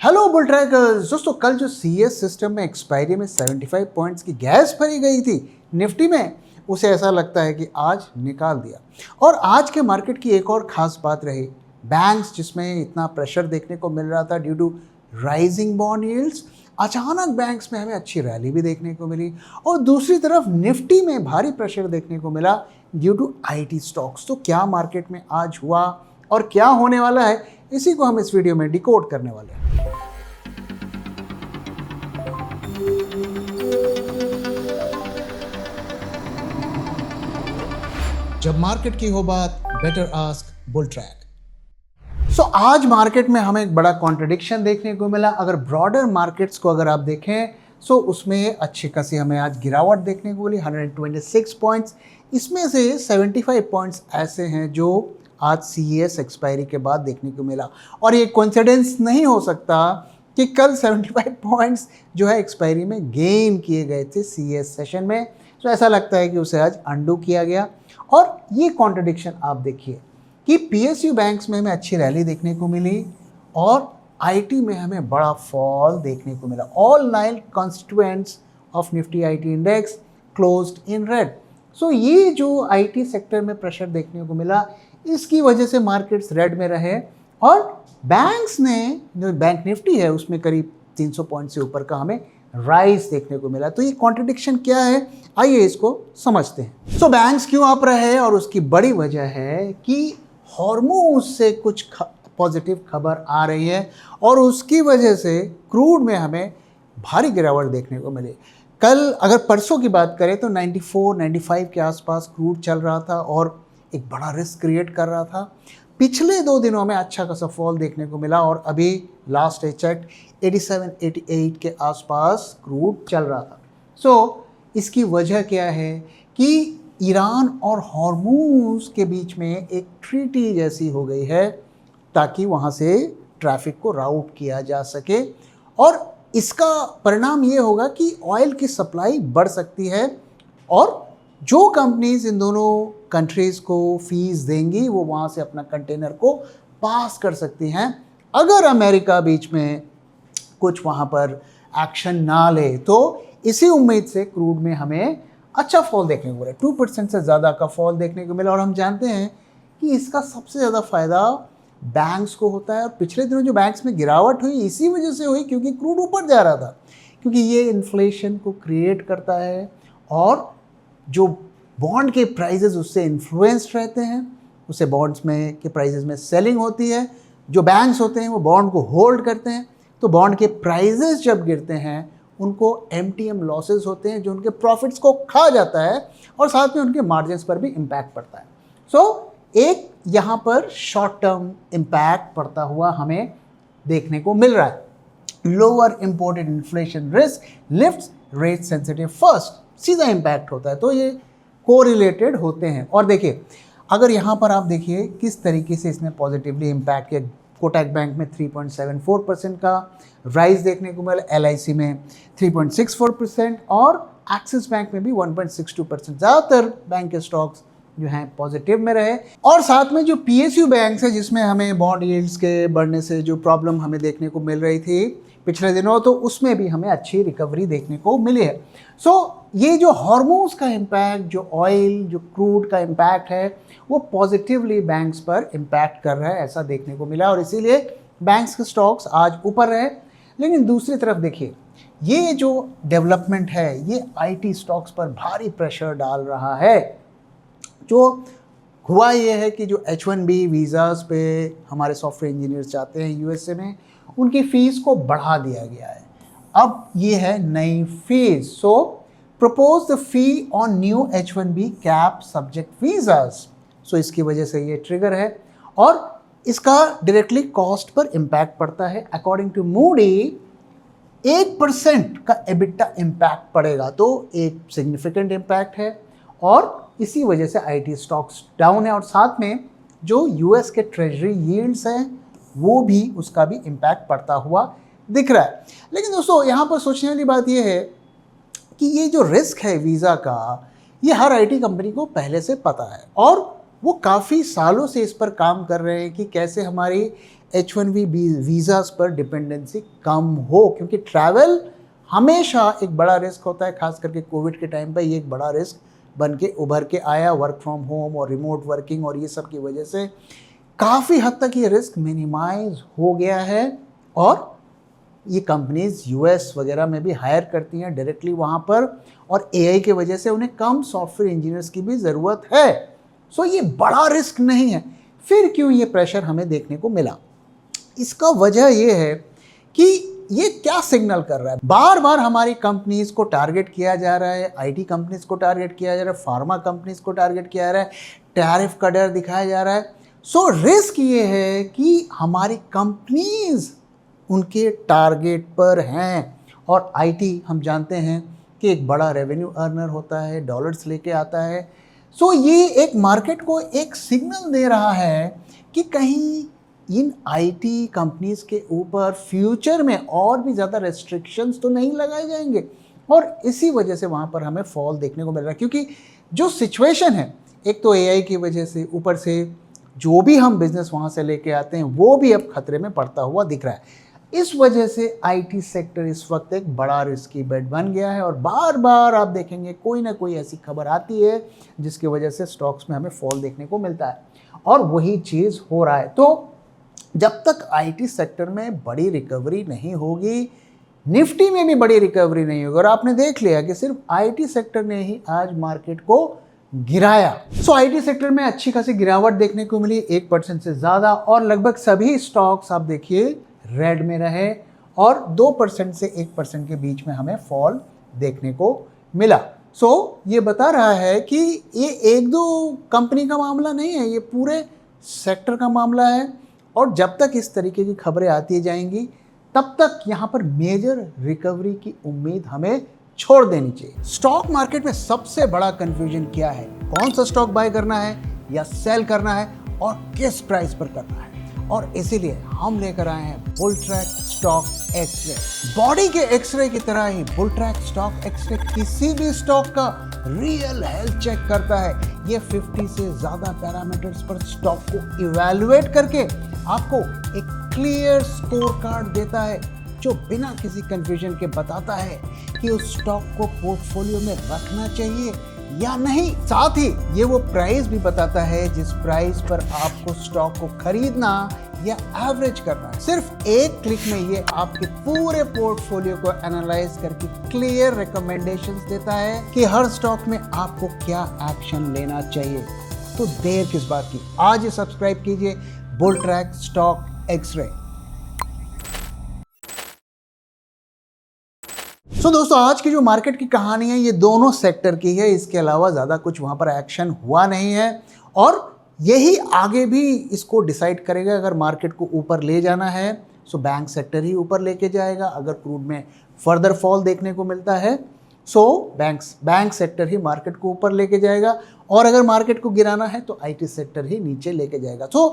Hello bull trackers दोस्तों, कल जो सीएस सिस्टम में एक्सपायरी में 75 पॉइंट्स की गैस भरी गई थी निफ्टी में, उसे ऐसा लगता है कि आज निकाल दिया। और आज के मार्केट की एक और ख़ास बात रही, बैंक्स जिसमें इतना प्रेशर देखने को मिल रहा था due to rising bond yields, अचानक बैंक्स में हमें अच्छी रैली भी देखने को मिली। और दूसरी तरफ निफ्टी में भारी प्रेशर देखने को मिला ड्यू टू आईटी स्टॉक्स। तो क्या मार्केट में आज हुआ और क्या होने वाला है, इसी को हम इस वीडियो में डिकोड करने वाले हैं। जब मार्केट की हो बात, बेटर आस्क बुल ट्रैक। सो आज मार्केट में हमें एक बड़ा कॉन्ट्रडिक्शन देखने को मिला। अगर ब्रॉडर मार्केट्स को अगर आप देखें सो उसमें अच्छी खासी हमें आज गिरावट देखने को मिली, 126 पॉइंट्स। इसमें से 75 पॉइंट्स ऐसे हैं जो आज सीएस एक्सपायरी के बाद देखने को मिला। और ये कोइंसिडेंस नहीं हो सकता कि कल 75 पॉइंट्स जो है एक्सपायरी में गेन किए गए थे सीएस सेशन में। तो ऐसा लगता है कि उसे आज अंडू किया गया। और ये कॉन्ट्रडिक्शन आप देखिए कि पीएसयू बैंक्स में हमें अच्छी रैली देखने को मिली और आईटी में हमें बड़ा फॉल देखने को मिला। All 9 constituents of Nifty IT index closed in red. So ये जो आईटी सेक्टर में प्रेशर देखने को मिला, इसकी वजह से मार्केट्स रेड में रहे। और बैंक्स ने, जो बैंक निफ्टी है उसमें करीब 300 पॉइंट से ऊपर का हमें राइज देखने को मिला। तो ये कॉन्ट्रडिक्शन क्या है, आइए इसको समझते हैं। सो बैंक्स क्यों अप रहे हैं, और उसकी बड़ी वजह है कि हॉर्मोज से कुछ पॉजिटिव खबर आ रही है और उसकी वजह से क्रूड में हमें भारी गिरावट देखने को मिली। कल अगर परसों की बात करें तो 94-95 के आसपास क्रूड चल रहा था और एक बड़ा रिस्क क्रिएट कर रहा था। पिछले 2 दिनों में अच्छा खासा फॉल देखने को मिला और अभी लास्ट चेक 87-88 के आसपास क्रूड चल रहा था। सो इसकी वजह क्या है कि ईरान और हॉर्मूज के बीच में एक ट्रीटी जैसी हो गई है ताकि वहाँ से ट्रैफिक को राउट किया जा सके। और इसका परिणाम ये होगा कि ऑयल की सप्लाई बढ़ सकती है और जो कंपनीज इन दोनों कंट्रीज़ को फीस देंगी वो वहाँ से अपना कंटेनर को पास कर सकती हैं। अगर अमेरिका बीच में कुछ वहाँ पर एक्शन ना ले तो इसी उम्मीद से क्रूड में हमें अच्छा फॉल देखने को मिला, 2% से ज़्यादा का फॉल देखने को मिला। और हम जानते हैं कि इसका सबसे ज़्यादा फ़ायदा बैंक्स को होता है। और पिछले दिनों जो बैंक्स में गिरावट हुई इसी वजह से हुई क्योंकि क्रूड ऊपर जा रहा था, क्योंकि ये इन्फ्लेशन को क्रिएट करता है और जो बॉन्ड के प्राइजेस उससे इन्फ्लुएंस्ड रहते हैं, उससे बॉन्ड्स में के प्राइजेस में सेलिंग होती है। जो बैंक्स होते हैं वो बॉन्ड को होल्ड करते हैं, तो बॉन्ड के प्राइजेस जब गिरते हैं उनको एमटीएम लॉसेस होते हैं जो उनके प्रॉफिट्स को खा जाता है और साथ में उनके मार्जिन्स पर भी इम्पैक्ट पड़ता है। सो एक यहाँ पर शॉर्ट टर्म इम्पैक्ट पड़ता हुआ हमें देखने को मिल रहा है। Lower imported inflation risk lifts rate sensitive first, सीधा इम्पैक्ट होता है। तो ये कोरिलेटेड होते हैं। और देखिए अगर यहाँ पर आप देखिए किस तरीके से इसने पॉजिटिवली इम्पैक्ट किया। कोटक बैंक में 3.74% का राइज देखने को मिला, एलआईसी में 3.64% और एक्सिस बैंक में भी 1.62%। ज़्यादातर बैंक के स्टॉक्स जो हैं पॉजिटिव में रहे। और साथ में जो पीएसयू बैंक्स है जिसमें हमें बॉन्ड यील्ड्स के बढ़ने से जो प्रॉब्लम हमें देखने को मिल रही थी पिछले दिनों, तो उसमें भी हमें अच्छी रिकवरी देखने को मिली है। सो ये जो हार्मोन्स का इम्पैक्ट, जो ऑयल, जो क्रूड का इम्पैक्ट है, वो पॉजिटिवली बैंक्स पर इम्पैक्ट कर रहा है, ऐसा देखने को मिला। और इसीलिए बैंक्स के स्टॉक्स आज ऊपर रहे। लेकिन दूसरी तरफ देखिए ये जो डेवलपमेंट है ये आईटी स्टॉक्स पर भारी प्रेशर डाल रहा है। जो हुआ ये है कि जो H1B वीज़ाज़ पे हमारे सॉफ्टवेयर इंजीनियर्स जाते हैं यूएसए में, उनकी फ़ीस को बढ़ा दिया गया है। अब ये है नई fees. So propose the fee on new H1B cap subject visas. So इसकी वजह से ये ट्रिगर है और इसका डायरेक्टली कॉस्ट पर इम्पैक्ट पड़ता है। अकॉर्डिंग टू मूडी 1% का एबिटा इम्पैक्ट पड़ेगा, तो एक सिग्निफिकेंट इम्पैक्ट है और इसी वजह से आईटी स्टॉक्स डाउन है। और साथ में जो यूएस के ट्रेजरी यील्ड्स हैं वो भी, उसका भी इम्पैक्ट पड़ता हुआ दिख रहा है। लेकिन दोस्तों यहाँ पर सोचने वाली बात ये है कि ये जो रिस्क है वीज़ा का, ये हर आईटी कंपनी को पहले से पता है और वो काफ़ी सालों से इस पर काम कर रहे हैं कि कैसे हमारी H1B वीज़ास पर डिपेंडेंसी कम हो, क्योंकि ट्रैवल हमेशा एक बड़ा रिस्क होता है, खास करके कोविड के टाइम पर ये एक बड़ा रिस्क बन के उभर के आया। वर्क फ्रॉम होम और रिमोट वर्किंग और ये सब की वजह से काफ़ी हद तक ये रिस्क मिनिमाइज हो गया है, और ये कंपनीज यूएस वगैरह में भी हायर करती हैं डायरेक्टली वहाँ पर, और एआई की वजह से उन्हें कम सॉफ्टवेयर इंजीनियर्स की भी ज़रूरत है। सो ये बड़ा रिस्क नहीं है। फिर क्यों ये प्रेशर हमें देखने को मिला? इसका वजह ये है कि ये क्या सिग्नल कर रहा है। बार बार हमारी कंपनीज को टारगेट किया जा रहा है, आईटी कंपनीज को टारगेट किया जा रहा है, फार्मा कंपनीज को टारगेट किया जा रहा है, टैरिफ का डर दिखाया जा रहा है। सो रिस्क ये है कि हमारी कंपनीज उनके टारगेट पर हैं, और आईटी हम जानते हैं कि एक बड़ा रेवेन्यू अर्नर होता है, डॉलर्स लेके आता है। सो ये एक मार्केट को एक सिग्नल दे रहा है कि कहीं इन आईटी कंपनीज के ऊपर फ्यूचर में और भी ज़्यादा रेस्ट्रिक्शंस तो नहीं लगाए जाएंगे, और इसी वजह से वहाँ पर हमें फॉल देखने को मिल रहा है। क्योंकि जो सिचुएशन है, एक तो एआई की वजह से, ऊपर से जो भी हम बिजनेस वहाँ से लेके आते हैं वो भी अब खतरे में पड़ता हुआ दिख रहा है। इस वजह से आईटी सेक्टर इस वक्त एक बड़ा रिस्की बेट बन गया है, और बार बार आप देखेंगे कोई ना कोई ऐसी खबर आती है जिसकी वजह से स्टॉक्स में हमें फॉल देखने को मिलता है, और वही चीज़ हो रहा है। तो जब तक आईटी सेक्टर में बड़ी रिकवरी नहीं होगी, निफ्टी में भी बड़ी रिकवरी नहीं होगी, और आपने देख लिया कि सिर्फ आईटी सेक्टर ने ही आज मार्केट को गिराया। सो आईटी सेक्टर में अच्छी खासी गिरावट देखने को मिली, 1% से ज़्यादा, और लगभग सभी स्टॉक्स आप देखिए रेड में रहे, और 2% से 1% के बीच में हमें फॉल देखने को मिला। सो ये बता रहा है कि ये एक दो कंपनी का मामला नहीं है, ये पूरे सेक्टर का मामला है, और जब तक इस तरीके की खबरें आती जाएंगी तब तक यहाँ पर मेजर रिकवरी की उम्मीद हमें छोड़ देनी चाहिए। स्टॉक मार्केट में सबसे बड़ा कंफ्यूजन क्या है? कौन सा स्टॉक बाय करना है या सेल करना है, और किस प्राइस पर करना है? और इसीलिए हम लेकर आए हैं बुलट्रैक स्टॉक एक्सरे। बॉडी के एक्सरे की तरह ही बुलट्रैक स्टॉक एक्सरे किसी भी स्टॉक का रियल हेल्थ चेक करता है। ये 50 से ज़्यादा पैरामीटर्स पर स्टॉक को इवैल्यूएट करके आपको एक क्लियर स्कोर कार्ड देता है, जो बिना किसी कंफ्यूजन के बताता है कि उस स्टॉक को पोर्टफोलियो में रखना चाहिए या नहीं। साथ ही ये वो प्राइस भी बताता है जिस प्राइस पर आपको स्टॉक को खरीदना या एवरेज करना है। सिर्फ एक क्लिक में ये आपके पूरे पोर्टफोलियो को एनालाइज करके क्लियर रिकमेंडेशंस देता है कि हर स्टॉक में आपको क्या एक्शन लेना चाहिए। तो देर किस बात की, आज ही सब्सक्राइब कीजिए बुलट्रैक स्टॉक एक्सरे। सो दोस्तों, आज की जो मार्केट की कहानी है ये दोनों सेक्टर की है, इसके अलावा ज़्यादा कुछ वहाँ पर एक्शन हुआ नहीं है, और यही आगे भी इसको डिसाइड करेगा। अगर मार्केट को ऊपर ले जाना है सो बैंक सेक्टर ही ऊपर लेके जाएगा, अगर क्रूड में फर्दर फॉल देखने को मिलता है सो बैंक सेक्टर ही मार्केट को ऊपर लेके जाएगा, और अगर मार्केट को गिराना है तो आईटी सेक्टर ही नीचे लेके जाएगा। सो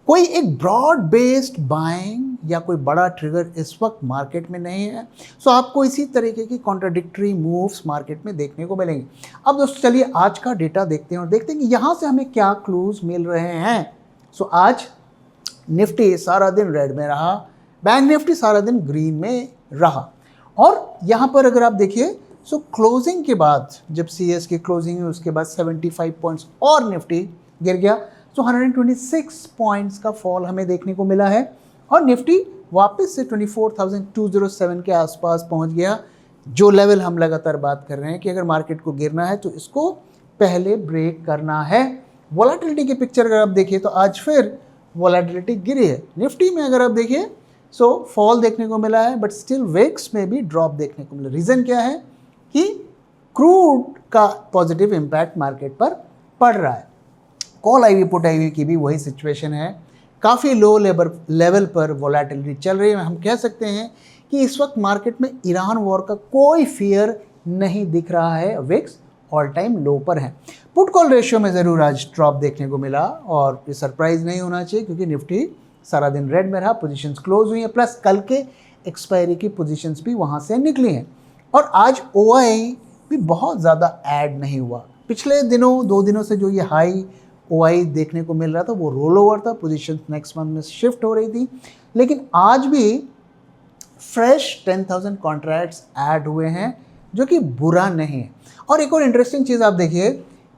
कोई एक ब्रॉड बेस्ड बाइंग या कोई बड़ा ट्रिगर इस वक्त मार्केट में नहीं है। सो आपको इसी तरीके की कॉन्ट्राडिक्टरी मूव्स मार्केट में देखने को मिलेंगे। अब दोस्तों चलिए आज का डेटा देखते हैं और देखते हैं कि यहाँ से हमें क्या क्लूज मिल रहे हैं। सो आज निफ्टी सारा दिन रेड में रहा, बैंक निफ्टी सारा दिन ग्रीन में रहा, और यहाँ पर अगर आप देखिए सो क्लोजिंग के बाद जब सीएस की क्लोजिंग हुई उसके बाद 75 पॉइंट्स और निफ्टी गिर गया। सो 126 पॉइंट्स का फॉल हमें देखने को मिला है, और निफ्टी वापस से 24,207 के आसपास पहुंच गया, जो लेवल हम लगातार बात कर रहे हैं कि अगर मार्केट को गिरना है तो इसको पहले ब्रेक करना है। वोलेटिलिटी की पिक्चर अगर आप देखिए तो आज फिर वोलेटिलिटी गिरी है। निफ्टी में अगर आप देखिए सो फॉल देखने को मिला है, बट स्टिल विक्स में भी ड्रॉप देखने को मिला। रीज़न क्या है कि क्रूड का पॉजिटिव इम्पैक्ट मार्केट पर पड़ रहा है। कॉल आईवी पुट आईवी की भी वही सिचुएशन है, काफ़ी लो लेवल पर वोलेटिलिटी चल रही है। हम कह सकते हैं कि इस वक्त मार्केट में ईरान वॉर का कोई फियर नहीं दिख रहा है। विक्स ऑल टाइम लो पर है। पुट कॉल रेशियो में ज़रूर आज ड्रॉप देखने को मिला, और ये सरप्राइज नहीं होना चाहिए क्योंकि निफ्टी सारा दिन रेड में रहा, पोजीशंस क्लोज हुई हैं, प्लस कल के एक्सपायरी की पोजीशंस भी वहाँ से निकली हैं। और आज ओआई भी बहुत ज़्यादा ऐड नहीं हुआ। पिछले दिनों 2 दिनों से जो ये हाई OI देखने को मिल रहा था, वो रोल ओवर था, पोजीशन नेक्स्ट मंथ में शिफ्ट हो रही थी। लेकिन आज भी फ्रेश 10,000 कॉन्ट्रैक्ट्स ऐड हुए हैं, जो कि बुरा नहीं है। और एक और इंटरेस्टिंग चीज़ आप देखिए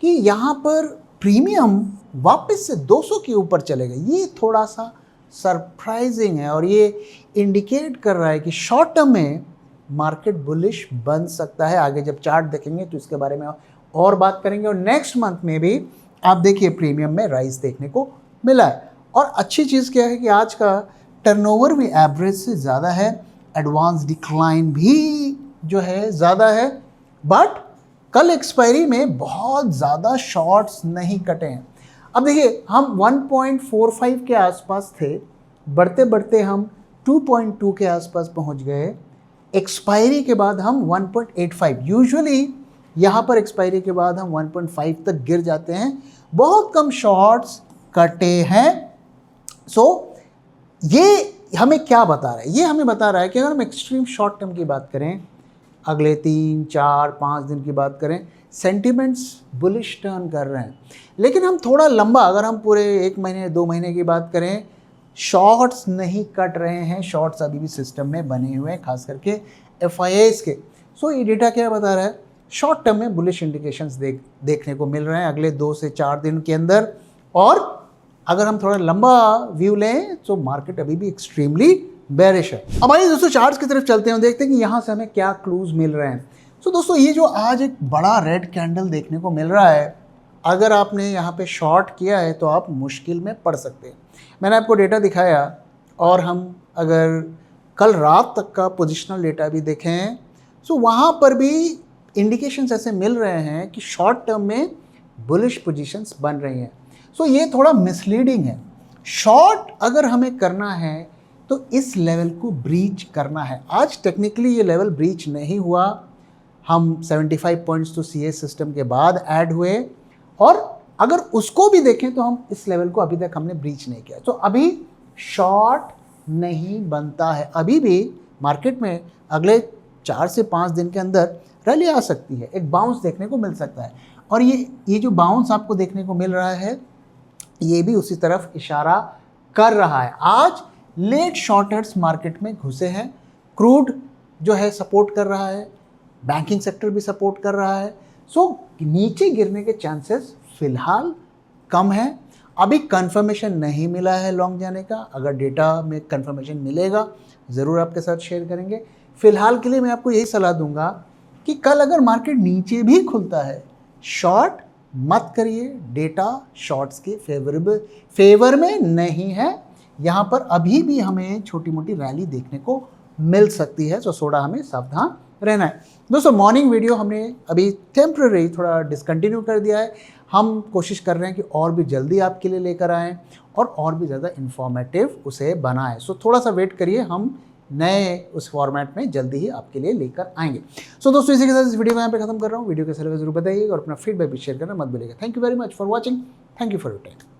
कि यहाँ पर प्रीमियम वापस से 200 के ऊपर चले गए। ये थोड़ा सा सरप्राइजिंग है और ये इंडिकेट कर रहा है कि शॉर्ट टर्म में मार्केट बुलिश बन सकता है। आगे जब चार्ट देखेंगे तो इसके बारे में और बात करेंगे। और नेक्स्ट मंथ में भी आप देखिए प्रीमियम में राइज देखने को मिला है। और अच्छी चीज़ क्या है कि आज का टर्नओवर भी एवरेज से ज़्यादा है, एडवांस डिक्लाइन भी जो है ज़्यादा है, बट कल एक्सपायरी में बहुत ज़्यादा शॉर्ट्स नहीं कटे हैं। अब देखिए हम 1.45 के आसपास थे, बढ़ते बढ़ते हम 2.2 के आसपास पहुंच गए। एक्सपायरी के बाद हम 1.85, यूजुअली यहाँ पर एक्सपायरी के बाद हम 1.5 तक गिर जाते हैं। बहुत कम शॉर्ट्स कटे हैं। सो ये हमें क्या बता रहा है? ये हमें बता रहा है कि अगर हम एक्सट्रीम शॉर्ट टर्म की बात करें, अगले 3, 4, 5 दिन की बात करें, सेंटिमेंट्स बुलिश टर्न कर रहे हैं। लेकिन हम थोड़ा लंबा, अगर हम पूरे 1 महीने 2 महीने की बात करें, शॉर्ट्स नहीं कट रहे हैं। शॉर्ट्स अभी भी सिस्टम में बने हुए हैं, खास करके FIIs के। सो ये डेटा क्या बता रहा है? शॉर्ट टर्म में बुलिश इंडिकेशंस देखने को मिल रहे हैं अगले 2 से 4 दिन के अंदर। और अगर हम थोड़ा लंबा व्यू लें तो मार्केट अभी भी एक्सट्रीमली बेरिश है। अब आइए दोस्तों चार्ट्स की तरफ चलते हैं और देखते हैं कि यहाँ से हमें क्या क्लूज मिल रहे हैं। सो दोस्तों ये जो आज एक बड़ा रेड कैंडल देखने को मिल रहा है, अगर आपने यहाँ पे शॉर्ट किया है तो आप मुश्किल में पड़ सकते हैं। मैंने आपको डेटा दिखाया और हम अगर कल रात तक का पोजिशनल डेटा भी देखें तो वहाँ पर भी इंडिकेशंस ऐसे मिल रहे हैं कि शॉर्ट टर्म में बुलिश पोजीशंस बन रही हैं। सो ये थोड़ा मिसलीडिंग है। शॉर्ट अगर हमें करना है तो इस लेवल को ब्रीच करना है। आज टेक्निकली ये लेवल ब्रीच नहीं हुआ। हम 75 पॉइंट्स तो CA सिस्टम के बाद ऐड हुए और अगर उसको भी देखें तो हम इस लेवल को अभी तक हमने ब्रीच नहीं किया। तो अभी शॉर्ट नहीं बनता है। अभी भी मार्केट में अगले 4 से 5 दिन के अंदर रैली आ सकती है, एक बाउंस देखने को मिल सकता है। और ये जो बाउंस आपको देखने को मिल रहा है, ये भी उसी तरफ इशारा कर रहा है। आज लेट शॉर्टर्स मार्केट में घुसे हैं। क्रूड जो है सपोर्ट कर रहा है, बैंकिंग सेक्टर भी सपोर्ट कर रहा है। सो नीचे गिरने के चांसेस फिलहाल कम है। अभी कंफर्मेशन नहीं मिला है लॉन्ग जाने का। अगर डेटा में कंफर्मेशन मिलेगा ज़रूर आपके साथ शेयर करेंगे। फिलहाल के लिए मैं आपको यही सलाह दूंगा कि कल अगर मार्केट नीचे भी खुलता है, शॉर्ट मत करिए। डेटा शॉर्ट्स के फेवर में नहीं है। यहाँ पर अभी भी हमें छोटी मोटी रैली देखने को मिल सकती है, तो थोड़ा हमें सावधान रहना है। दोस्तों मॉर्निंग वीडियो हमने अभी टेम्पररी थोड़ा डिसकंटिन्यू कर दिया है। हम कोशिश कर रहे हैं कि और भी जल्दी आपके लिए लेकर आएँ और भी ज़्यादा इन्फॉर्मेटिव उसे बनाएं। सो थोड़ा सा वेट करिए, हम नए उस फॉर्मेट में जल्दी ही आपके लिए लेकर आएंगे। सो दोस्तों इसी के साथ इस वीडियो को यहाँ पे खत्म कर रहा हूँ। वीडियो कैसा लगा जरूर बताइएगा और अपना फीडबैक भी शेयर करना मत भूलिएगा। Thank you very much for watching. Thank you for your time.